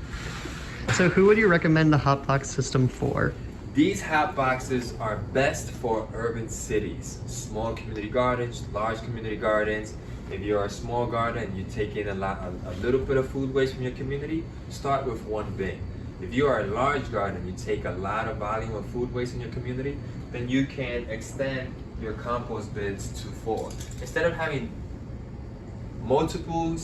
So who would you recommend the hot box system for? These hot boxes are best for urban cities, small community gardens, large community gardens. If you're a small garden and you take in a little bit of food waste from your community, start with 1 bin. If you are a large garden, you take a lot of volume of food waste in your community, then you can extend your compost bins to 4. Instead of having multiple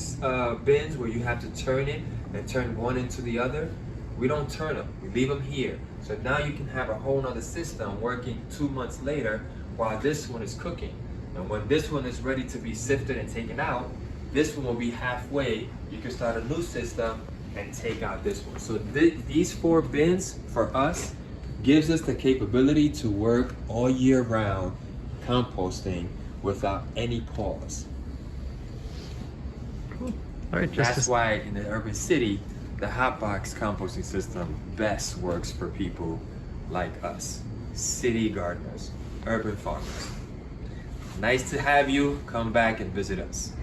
bins where you have to turn it and turn one into the other, we don't turn them, we leave them here. So now you can have a whole nother system working 2 months later while this one is cooking. And when this one is ready to be sifted and taken out, this one will be halfway. You can start a new system and take out this one. So these 4 bins for us gives us the capability to work all year round composting without any pause. Cool. All right, That's why in the urban city, the hot box composting system best works for people like us, city gardeners, urban farmers. Nice to have you. Come back and visit us.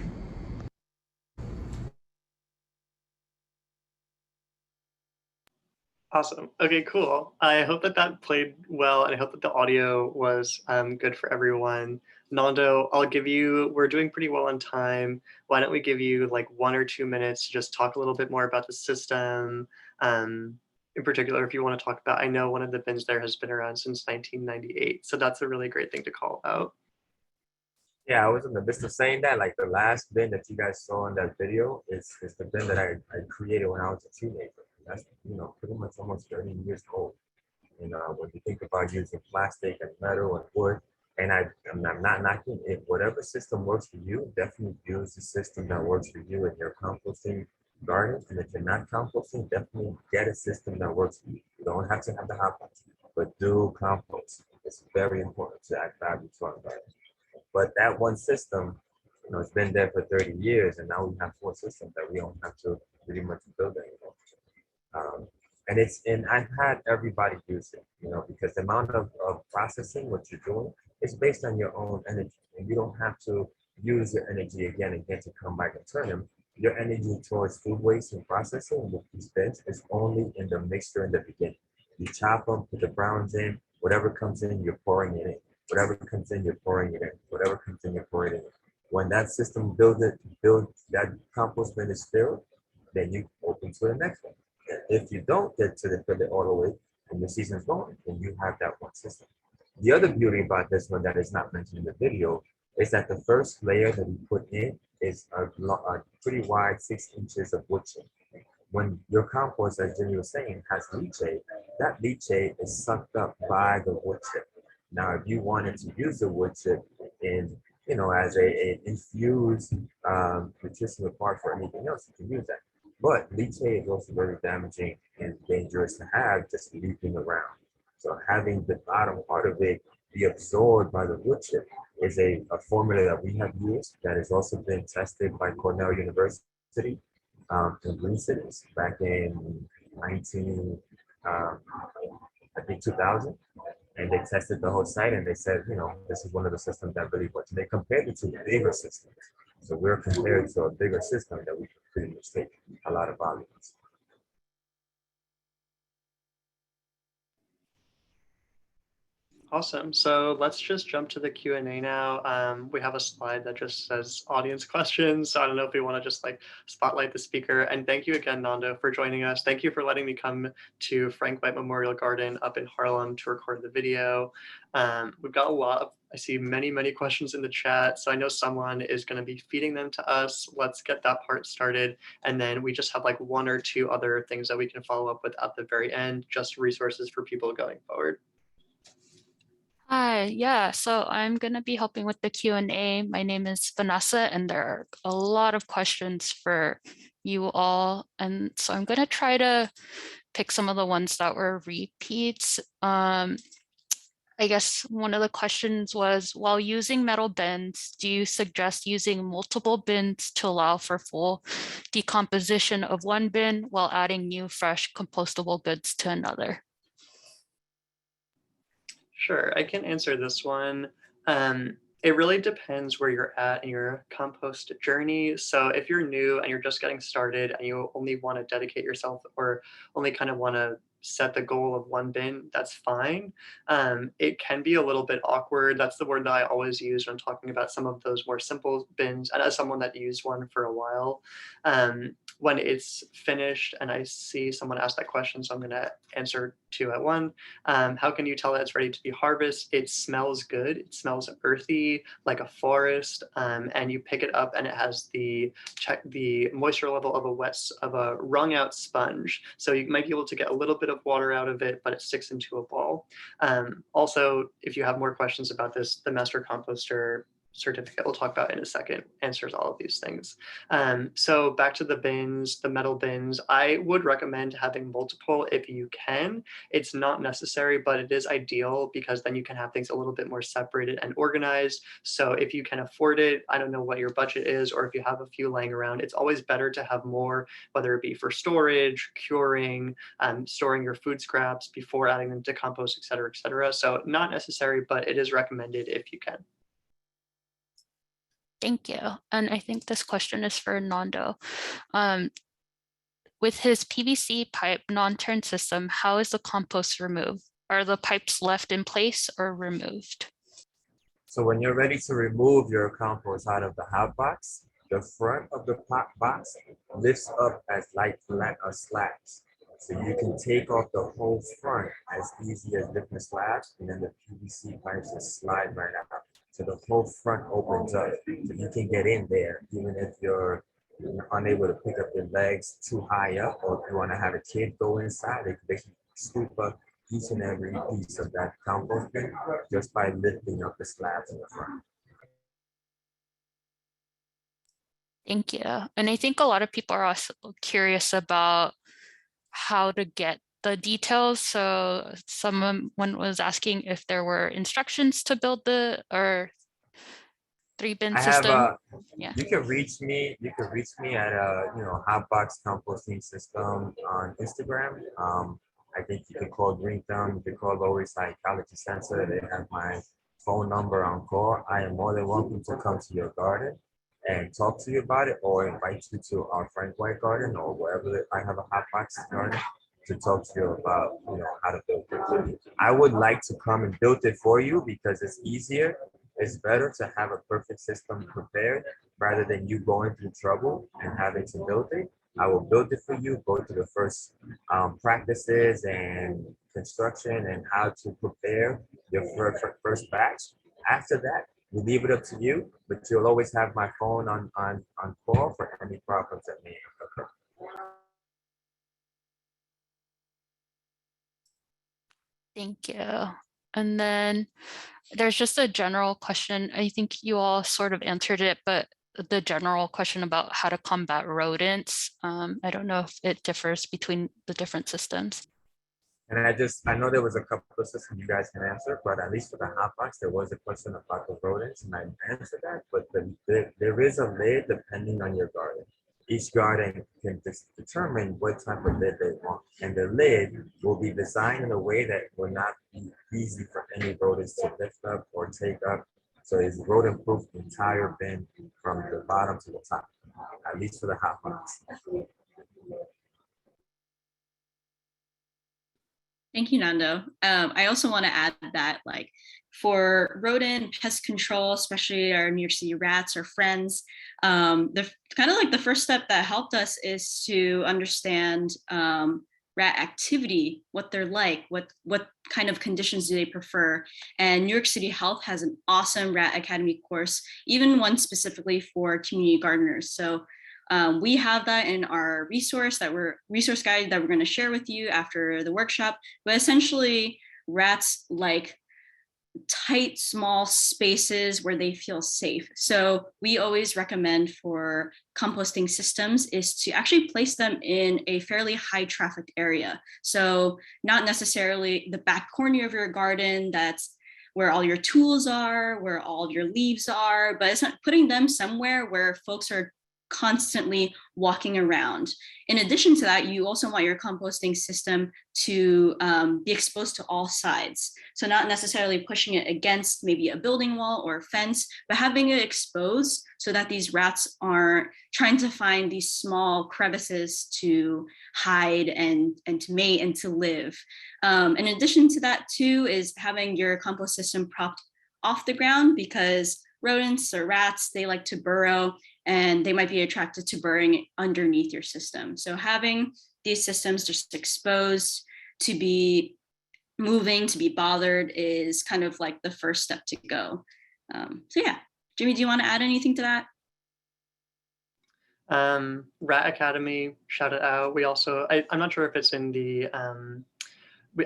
Awesome. Okay, cool. I hope that played well, and I hope that the audio was good for everyone. Nando, we're doing pretty well on time. Why don't we give you like 1 or 2 minutes to just talk a little bit more about the system. In particular, if you want to talk about, I know one of the bins there has been around since 1998. So that's a really great thing to call out. Yeah, I was in the midst of saying that. Like the last bin that you guys saw in that video is the bin that I created when I was a teenager. That's, pretty much almost 30 years old. When you think about using plastic and metal and wood, and I'm not knocking it. Whatever system works for you, definitely use the system that works for you in your composting garden. And if you're not composting, definitely get a system that works for you. You don't have to have the hot box, but do compost. It's very important to add value to our garden. But that one system, it's been there for 30 years, and now we have 4 systems that we don't have to pretty much build anymore. And I've had everybody use it, because the amount of processing what you're doing is based on your own energy, and you don't have to use your energy again and again to come back and turn them. Your energy towards food waste and processing with these bins is only in the mixture in the beginning. You chop them, put the browns in, whatever comes in, you're pouring it in. Whatever comes in, you're pouring it in. Whatever comes in, you're pouring it in. When that system builds that compost bin is filled, then you open to the next one. And if you don't get to fill it all the way and the season's going, then you have that one system. The other beauty about this one that is not mentioned in the video is that the first layer that we put in is a pretty wide 6 inches of wood chip. When your compost, as Jimmie was saying, has leachate, that leachate is sucked up by the wood chip. Now, if you wanted to use the wood chip in, as a infused nutritional part for anything else, you can use that. But leachate is also very damaging and dangerous to have just leaking around. So having the bottom part of it be absorbed by the wood chip is a formula that we have used that has also been tested by Cornell University in Green Cities back in 2000. And they tested the whole site and they said, this is one of the systems that really works. And they compared it to bigger systems. So we're compared to a bigger system that we can pretty much take a lot of volumes. Awesome. So let's just jump to the Q&A now. We have a slide that just says audience questions. So I don't know if we want to just like spotlight the speaker. And thank you again, Nando, for joining us. Thank you for letting me come to Frank White Memorial Garden up in Harlem to record the video. We've got a lot of, I see many questions in the chat. So I know someone is going to be feeding them to us. Let's get that part started. And then we just have like one or two other things that we can follow up with at the very end, just resources for people going forward. Hi, yeah, so I'm going to be helping with the Q&A. My name is Vanessa, and there are a lot of questions for you all. And so I'm going to try to pick some of the ones that were repeats. I guess one of the questions was, while using metal bins, do you suggest using multiple bins to allow for full decomposition of one bin while adding new, fresh, compostable goods to another? Sure, I can answer this one. It really depends where you're at in your compost journey. So if you're new and you're just getting started and you only want to dedicate yourself or only kind of want to set the goal of one bin, that's fine. It can be a little bit awkward. That's the word that I always use when talking about some of those more simple bins. And as someone that used one for a while, when it's finished and I see someone ask that question, so I'm going to answer two at one. How can you tell that it's ready to be harvested? It smells good. It smells earthy, like a forest, and you pick it up and it has the moisture level of a wrung out sponge. So you might be able to get a little bit of water out of it, but it sticks into a ball. Also, if you have more questions about this, the Master Composter certificate we'll talk about in a second answers all of these things. So back to the bins, the metal bins, I would recommend having multiple if you can. It's not necessary, but it is ideal because then you can have things a little bit more separated and organized. So if you can afford it, I don't know what your budget is, or if you have a few laying around, it's always better to have more, whether it be for storage, curing, storing your food scraps before adding them to compost, et cetera, et cetera. So not necessary, but it is recommended if you can. Thank you. And I think this question is for Nando. With his PVC pipe non-turn system, how is the compost removed? Are the pipes left in place or removed? So when you're ready to remove your compost out of the hot box, the front of the box lifts up as light slabs. So you can take off the whole front as easy as lifting slabs, and then the PVC pipes just slide right out. So the whole front opens up, so you can get in there, even if you're unable to pick up your legs too high up, or if you want to have a kid go inside, they can basically scoop up each and every piece of that compost bin just by lifting up the slabs in the front. Thank you. And I think a lot of people are also curious about how to get the details. So someone was asking if there were instructions to build the or 3-bin system. Yeah. You can reach me. You can reach me at Hotbox Composting System on Instagram. I think you can call GreenThumb. You can call Lower East Side Ecology Center. They have my phone number on call. I am more than welcome to come to your garden and talk to you about it, or invite you to our Frank White garden or wherever I have a Hotbox garden to talk to you about how to build it. I would like to come and build it for you because it's easier. It's better to have a perfect system prepared rather than you going through trouble and having to build it. I will build it for you, go through the first practices and construction and how to prepare your first batch. After that, we leave it up to you, but you'll always have my phone on call for any problems that may occur. Thank you. And then there's just a general question. I think you all sort of answered it, but the general question about how to combat rodents. I don't know if it differs between the different systems. And I know there was a couple of systems you guys can answer, but at least for the hot box, there was a question about the rodents, and I answered that. But there is a lid depending on your garden. Each garden can determine what type of lid they want, and the lid will be designed in a way that will not be easy for any rodents to lift up or take up. So it's rodent-proof the entire bin from the bottom to the top, at least for the hot box. Thank you, Nando. I also want to add that, like, for rodent pest control, especially our New York City rats or friends, the kind of like the first step that helped us is to understand rat activity, what they're like, what kind of conditions do they prefer. And New York City Health has an awesome Rat Academy course, even one specifically for community gardeners. So we have that in our resource guide that we're going to share with you after the workshop. But essentially, rats like tight, small spaces where they feel safe. So we always recommend for composting systems is to actually place them in a fairly high traffic area. So not necessarily the back corner of your garden that's where all your tools are, where all your leaves are, but it's not putting them somewhere where folks are constantly walking around. In addition to that, you also want your composting system to be exposed to all sides. So not necessarily pushing it against maybe a building wall or a fence, but having it exposed so that these rats aren't trying to find these small crevices to hide and to mate and to live. In addition to that too, is having your compost system propped off the ground, because rodents or rats, they like to burrow and they might be attracted to burrowing underneath your system. So having these systems just exposed to be moving, to be bothered is kind of like the first step to go. So yeah, Jimmie, do you want to add anything to that? Rat Academy, shout it out. We also, I'm not sure if it's in the,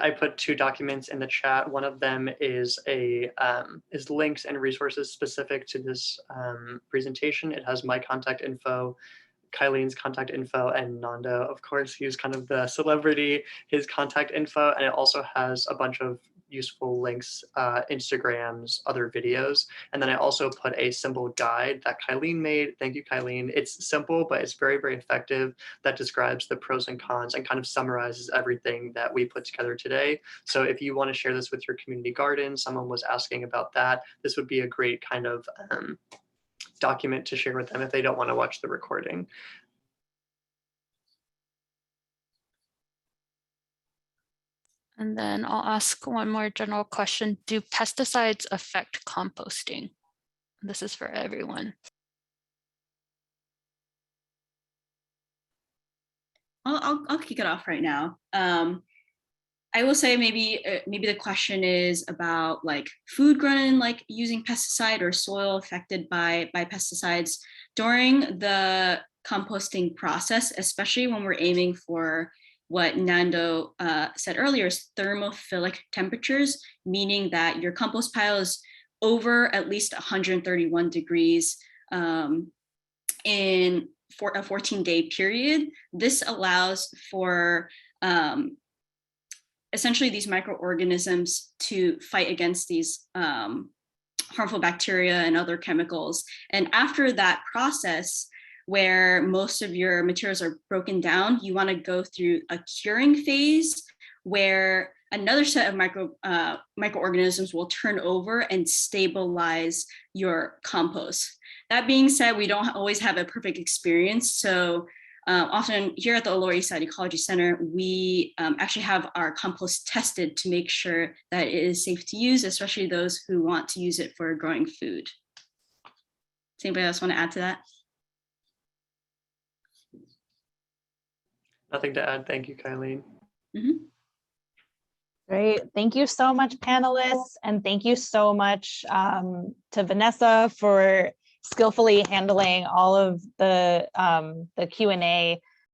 I put 2 documents in the chat. One of them is is links and resources specific to this presentation. It has my contact info, Kyleen's contact info, and Nando, of course, he's kind of the celebrity, his contact info, and it also has a bunch of useful links, Instagrams, other videos. And then I also put a simple guide that Kyleen made. Thank you, Kyleen. It's simple, but it's very, very effective, that describes the pros and cons and kind of summarizes everything that we put together today. So if you want to share this with your community garden, someone was asking about that, this would be a great kind of document to share with them if they don't want to watch the recording. And then I'll ask one more general question. Do pesticides affect composting? This is for everyone. I'll kick it off right now. I will say maybe the question is about like food grown, like using pesticide, or soil affected by pesticides during the composting process, especially when we're aiming for what Nando said earlier, is thermophilic temperatures, meaning that your compost pile is over at least 131 degrees in for a 14-day period. This allows for essentially these microorganisms to fight against these harmful bacteria and other chemicals. And after that process, where most of your materials are broken down, you want to go through a curing phase where another set of microorganisms will turn over and stabilize your compost. That being said, we don't always have a perfect experience. So often here at the Lower East Side Ecology Center, we actually have our compost tested to make sure that it is safe to use, especially those who want to use it for growing food. Does anybody else want to add to that? Nothing to add. Thank you, Kyleen. Mm-hmm. Great. Thank you so much, panelists. And thank you so much to Vanessa for skillfully handling all of the Q&A.